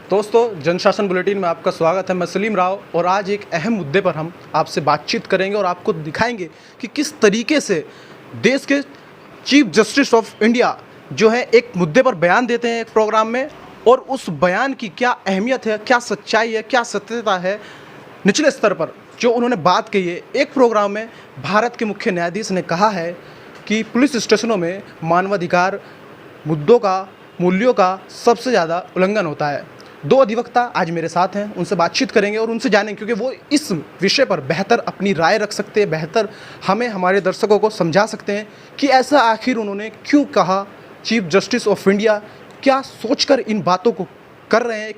दोस्तों, जनशासन बुलेटिन में आपका स्वागत है। मैं सलीम राव और आज एक अहम मुद्दे पर हम आपसे बातचीत करेंगे और आपको दिखाएंगे कि किस तरीके से देश के चीफ जस्टिस ऑफ इंडिया जो है एक मुद्दे पर बयान देते हैं एक प्रोग्राम में, और उस बयान की क्या अहमियत है, क्या सच्चाई है, क्या सत्यता है निचले स्तर पर जो उन्होंने बात कही है। एक प्रोग्राम में भारत के मुख्य न्यायाधीश ने कहा है कि पुलिस स्टेशनों में मानवाधिकार मुद्दों का, मूल्यों का सबसे ज़्यादा उल्लंघन होता है। दो अधिवक्ता आज मेरे साथ हैं, उनसे बातचीत करेंगे और उनसे जानेंगे, क्योंकि वो इस विषय पर बेहतर अपनी राय रख सकते हैं, बेहतर हमें, हमारे दर्शकों को समझा सकते हैं कि ऐसा आखिर उन्होंने क्यों कहा। चीफ जस्टिस ऑफ इंडिया क्या सोचकर इन बातों को कर रहे हैं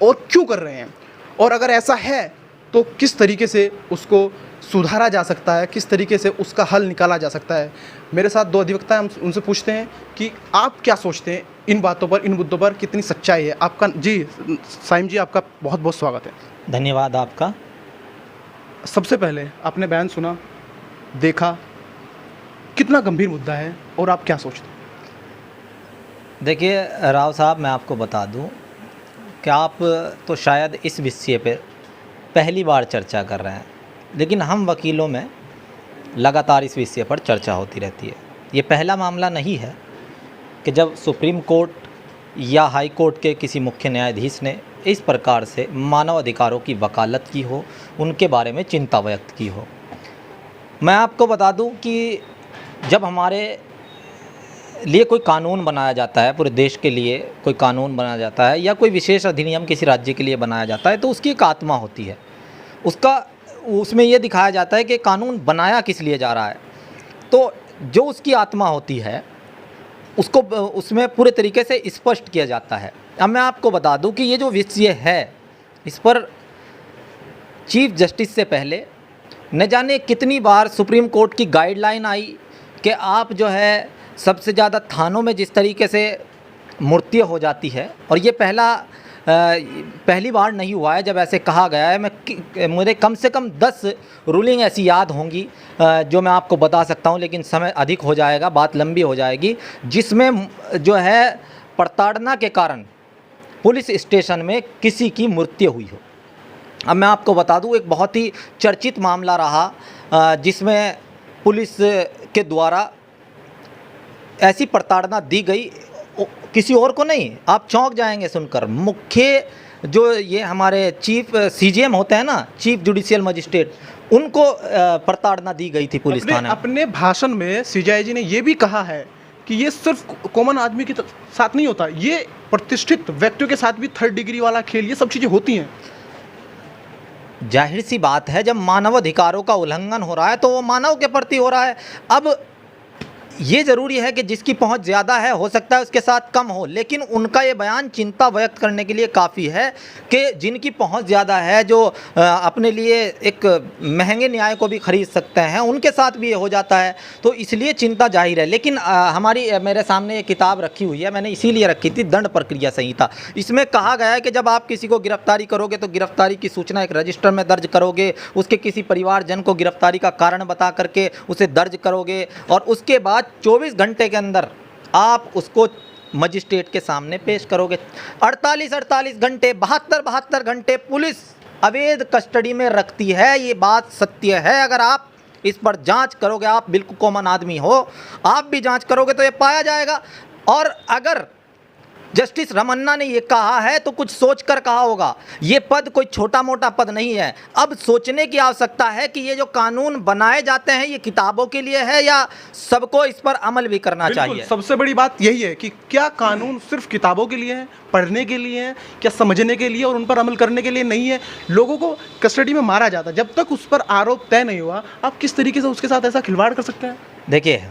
और क्यों कर रहे हैं, और अगर ऐसा है तो किस तरीके से उसको सुधारा जा सकता है, किस तरीके से उसका हल निकाला जा सकता है। मेरे साथ दो अधिवक्ता हैं, हम उनसे पूछते हैं कि आप क्या सोचते हैं इन बातों पर, इन मुद्दों पर कितनी सच्चाई है। आपका जी साइम जी, आपका बहुत बहुत स्वागत है। धन्यवाद आपका। सबसे पहले आपने बयान सुना, देखा, कितना गंभीर मुद्दा है और आप क्या सोचते हैं? देखिए राव साहब, मैं आपको बता दूं कि आप तो शायद इस विषय पर पहली बार चर्चा कर रहे हैं, लेकिन हम वकीलों में लगातार इस विषय पर चर्चा होती रहती है। ये पहला मामला नहीं है कि जब सुप्रीम कोर्ट या हाई कोर्ट के किसी मुख्य न्यायाधीश ने इस प्रकार से मानव अधिकारों की वकालत की हो, उनके बारे में चिंता व्यक्त की हो। मैं आपको बता दूं कि जब हमारे लिए कोई कानून बनाया जाता है, पूरे देश के लिए कोई कानून बनाया जाता है या कोई विशेष अधिनियम किसी राज्य के लिए बनाया जाता है, तो उसकी एक आत्मा होती है। उसमें ये दिखाया जाता है कि कानून बनाया किस लिए जा रहा है। तो जो उसकी आत्मा होती है उसको उसमें पूरे तरीके से स्पष्ट किया जाता है। अब मैं आपको बता दूं कि ये जो विषय है, इस पर चीफ जस्टिस से पहले न जाने कितनी बार सुप्रीम कोर्ट की गाइडलाइन आई कि आप जो है सबसे ज़्यादा थानों में जिस तरीके से मूर्तियाँ हो जाती है, और ये पहली बार नहीं हुआ है जब ऐसे कहा गया है। मुझे कम से कम 10 रूलिंग ऐसी याद होंगी जो मैं आपको बता सकता हूं, लेकिन समय अधिक हो जाएगा, बात लंबी हो जाएगी, जिसमें जो है प्रताड़ना के कारण पुलिस स्टेशन में किसी की मृत्यु हुई हो। अब मैं आपको बता दूं, एक बहुत ही चर्चित मामला रहा जिसमें पुलिस के द्वारा ऐसी प्रताड़ना दी गई, किसी और को नहीं, आप चौंक जाएंगे सुनकर। मुख्य जो ये हमारे चीफ सीजेएम होते हैं ना, चीफ जुडिशियल मजिस्ट्रेट, उनको प्रताड़ना दी गई थी पुलिस थाने। अपने भाषण में सीजेआई जी ने ये भी कहा है कि ये सिर्फ कॉमन आदमी के साथ नहीं होता, ये प्रतिष्ठित व्यक्तियों के साथ भी थर्ड डिग्री वाला खेल, ये सब चीज़ें होती हैं। जाहिर सी बात है, जब मानव अधिकारों का उल्लंघन हो रहा है तो वो मानव के प्रति हो रहा है। अब ये ज़रूरी है कि जिसकी पहुंच ज़्यादा है, हो सकता है उसके साथ कम हो, लेकिन उनका ये बयान चिंता व्यक्त करने के लिए काफ़ी है कि जिनकी पहुंच ज़्यादा है, जो अपने लिए एक महंगे न्याय को भी खरीद सकते हैं, उनके साथ भी ये हो जाता है, तो इसलिए चिंता जाहिर है। लेकिन मेरे सामने ये किताब रखी हुई है, मैंने इसीलिए रखी थी, दंड प्रक्रिया संहिता। इसमें कहा गया है कि जब आप किसी को गिरफ्तारी करोगे तो गिरफ्तारी की सूचना एक रजिस्टर में दर्ज करोगे, उसके किसी परिवारजन को गिरफ्तारी का कारण बता करके उसे दर्ज करोगे, और उसके बाद 24 घंटे के अंदर आप उसको मजिस्ट्रेट के सामने पेश करोगे। 48 घंटे, 72 घंटे पुलिस अवैध कस्टडी में रखती है, ये बात सत्य है। अगर आप इस पर जांच करोगे, आप बिल्कुल कॉमन आदमी हो, आप भी जांच करोगे तो ये पाया जाएगा। और अगर जस्टिस रमन्ना ने ये कहा है तो कुछ सोचकर कहा होगा। ये पद कोई छोटा मोटा पद नहीं है। अब सोचने की आवश्यकता है कि ये जो कानून बनाए जाते हैं, ये किताबों के लिए है या सबको इस पर अमल भी करना चाहिए। सबसे बड़ी बात यही है कि क्या कानून सिर्फ किताबों के लिए है, पढ़ने के लिए है, क्या समझने के लिए और उन पर अमल करने के लिए नहीं है। लोगों को कस्टडी में मारा जाता है, जब तक उस पर आरोप तय नहीं हुआ, आप किस तरीके से उसके साथ ऐसा खिलवाड़ कर सकते हैं? देखिए,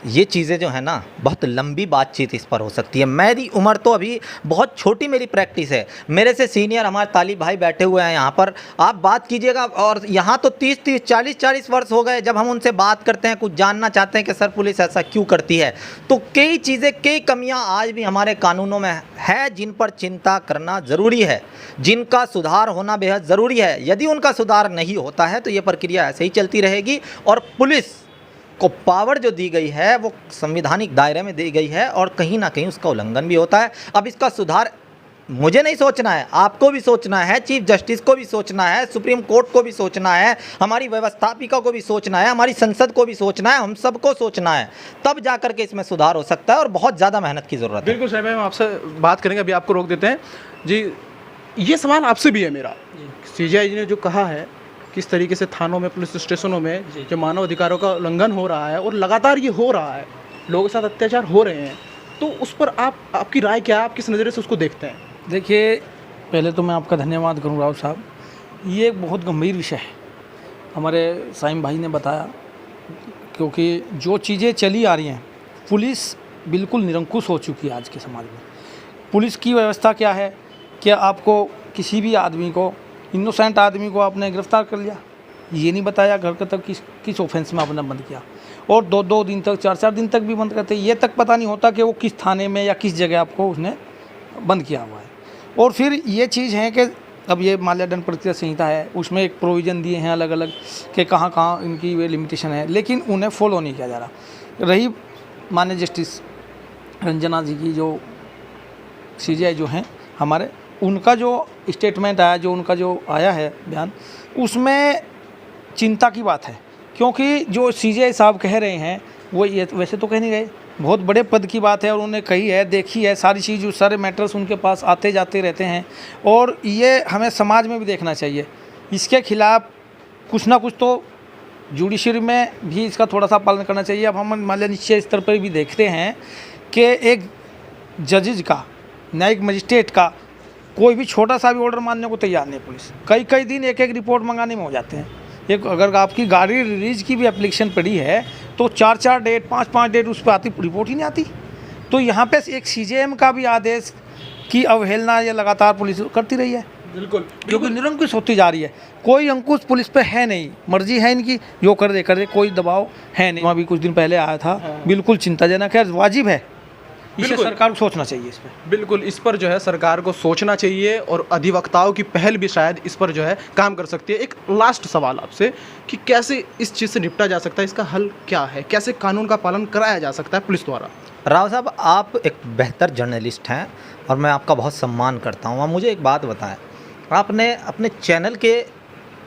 ये चीज़ें जो है ना, बहुत लंबी बातचीत इस पर हो सकती है। मेरी उम्र तो अभी बहुत छोटी, मेरी प्रैक्टिस है, मेरे से सीनियर हमारे तालिब भाई बैठे हुए हैं यहाँ पर, आप बात कीजिएगा, और यहाँ तो 30 40 वर्ष हो गए जब हम उनसे बात करते हैं, कुछ जानना चाहते हैं कि सर पुलिस ऐसा क्यों करती है, तो कई चीज़ें, कई कमियाँ आज भी हमारे कानूनों में है जिन पर चिंता करना ज़रूरी है, जिनका सुधार होना बेहद ज़रूरी है। यदि उनका सुधार नहीं होता है तो ये प्रक्रिया ऐसे ही चलती रहेगी, और पुलिस को पावर जो दी गई है वो संवैधानिक दायरे में दी गई है और कहीं ना कहीं उसका उल्लंघन भी होता है। अब इसका सुधार मुझे नहीं सोचना है, आपको भी सोचना है, चीफ जस्टिस को भी सोचना है, सुप्रीम कोर्ट को भी सोचना है, हमारी व्यवस्थापिका को भी सोचना है, हमारी संसद को भी सोचना है, हम सबको सोचना है, तब जा कर के इसमें सुधार हो सकता है और बहुत ज़्यादा मेहनत की ज़रूरत है। बिल्कुल साहब, हम आपसे बात करेंगे, अभी आपको रोक देते हैं जी। ये सवाल आपसे भी है मेरा, सीजेआई ने जो कहा है किस तरीके से थानों में, पुलिस स्टेशनों में जो मानव अधिकारों का उल्लंघन हो रहा है और लगातार ये हो रहा है, लोगों के साथ अत्याचार हो रहे हैं, तो उस पर आपकी राय क्या है, आप किस नज़रिए से उसको देखते हैं? देखिए, पहले तो मैं आपका धन्यवाद करूँ राव साहब, ये एक बहुत गंभीर विषय है, हमारे साइम भाई ने बताया, क्योंकि जो चीज़ें चली आ रही हैं, पुलिस बिल्कुल निरंकुश हो चुकी है आज के समाज में। पुलिस की व्यवस्था क्या है कि आपको किसी भी आदमी को, इनोसेंट आदमी को आपने गिरफ्तार कर लिया, ये नहीं बताया घर का तक किस ऑफेंस में आपने बंद किया, और 2-2 दिन तक, 4-4 दिन तक भी बंद करते, ये तक पता नहीं होता कि वो किस थाने में या किस जगह आपको उसने बंद किया हुआ है। और फिर ये चीज़ है कि अब ये माल्या दंड प्रक्रिया संहिता है, उसमें एक प्रोविज़न दिए हैं अलग अलग कि कहाँ कहाँ इनकी वे लिमिटेशन है, लेकिन उन्हें फॉलो नहीं किया जा रहा। रही माननीय जस्टिस रंजना जी की, जो सीजेआई जो हैं हमारे, उनका जो स्टेटमेंट आया, जो उनका जो आया है बयान, उसमें चिंता की बात है, क्योंकि जो सीजेआई साहब कह रहे हैं वो ये वैसे तो कह नहीं गए, बहुत बड़े पद की बात है, और उन्होंने कही है, देखी है सारी चीज़, सारे मैटर्स उनके पास आते जाते रहते हैं, और ये हमें समाज में भी देखना चाहिए। इसके खिलाफ कुछ ना कुछ तो जुडिशरी में भी इसका थोड़ा सा पालन करना चाहिए। अब हम मान लिया निश्चय स्तर पर भी देखते हैं कि एक जजेज का, न्यायिक मजिस्ट्रेट का कोई भी छोटा सा भी ऑर्डर मानने को तैयार नहीं पुलिस, कई दिन एक रिपोर्ट मंगाने में हो जाते हैं। एक अगर आपकी गाड़ी रिलीज की भी एप्लीकेशन पड़ी है तो 4-4 डेट, 5-5 डेट उस पर आती, रिपोर्ट ही नहीं आती। तो यहाँ पे एक सीजेएम का भी आदेश की अवहेलना ये लगातार पुलिस करती रही है, बिल्कुल, क्योंकि निरंकुश होती जा रही है, कोई अंकुश पुलिस पे है नहीं, मर्जी है इनकी, जो कर दे, कोई दबाव है नहीं। अभी कुछ दिन पहले आया था, बिल्कुल चिंताजनक है, वाजिब है, इसे सरकार को सोचना चाहिए इस पर। बिल्कुल, इस पर जो है सरकार को सोचना चाहिए, और अधिवक्ताओं की पहल भी शायद इस पर जो है काम कर सकती है। एक लास्ट सवाल आपसे कि कैसे इस चीज़ से निपटा जा सकता है, इसका हल क्या है, कैसे कानून का पालन कराया जा सकता है पुलिस द्वारा? राव साहब, आप एक बेहतर जर्नलिस्ट हैं और मैं आपका बहुत सम्मान करता हूँ। आप मुझे एक बात बताएं, आपने अपने चैनल के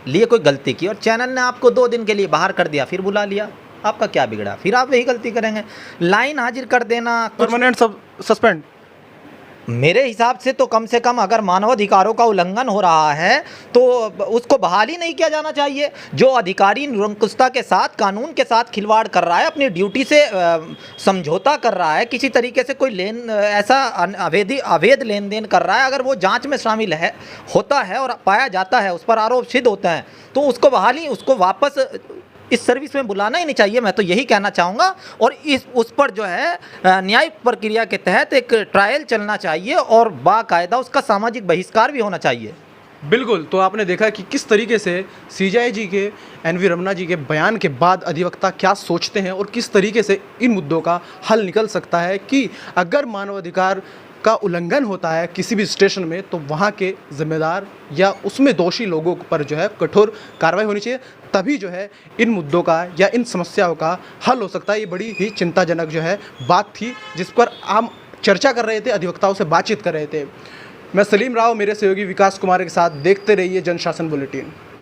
लिए कोई गलती की और चैनल ने आपको 2 दिन के लिए बाहर कर दिया, फिर बुला लिया, आपका क्या बिगड़ा? फिर आप वही गलती करेंगे, लाइन हाजिर कर देना, परमानेंट सस्पेंड। मेरे हिसाब से तो कम से कम अगर मानवाधिकारों का उल्लंघन हो रहा है तो उसको बहाल ही नहीं किया जाना चाहिए। जो अधिकारी निरंकुशता के साथ, कानून के साथ खिलवाड़ कर रहा है, अपनी ड्यूटी से समझौता कर रहा है, किसी तरीके से कोई ऐसा अवैध लेन देन कर रहा है, अगर वो जांच में शामिल होता है और पाया जाता है, उस पर आरोप सिद्ध होते हैं, तो उसको बहाली, उसको वापस इस सर्विस में बुलाना ही नहीं चाहिए। मैं तो यही कहना चाहूँगा, और उस पर जो है न्यायिक प्रक्रिया के तहत एक ट्रायल चलना चाहिए और बाकायदा उसका सामाजिक बहिष्कार भी होना चाहिए। बिल्कुल, तो आपने देखा कि किस तरीके से सीजेआई जी के, एनवी रमन्ना जी के बयान के बाद अधिवक्ता क्या सोचते हैं और किस तरीके से इन मुद्दों का हल निकल सकता है कि अगर मानवाधिकार का उल्लंघन होता है किसी भी स्टेशन में, तो वहाँ के जिम्मेदार या उसमें दोषी लोगों पर जो है कठोर कार्रवाई होनी चाहिए, तभी जो है इन मुद्दों का या इन समस्याओं का हल हो सकता है। ये बड़ी ही चिंताजनक जो है बात थी, जिस पर हम चर्चा कर रहे थे, अधिवक्ताओं से बातचीत कर रहे थे। मैं सलीम राव, मेरे सहयोगी विकास कुमार के साथ देखते रहिए जनशासन बुलेटिन।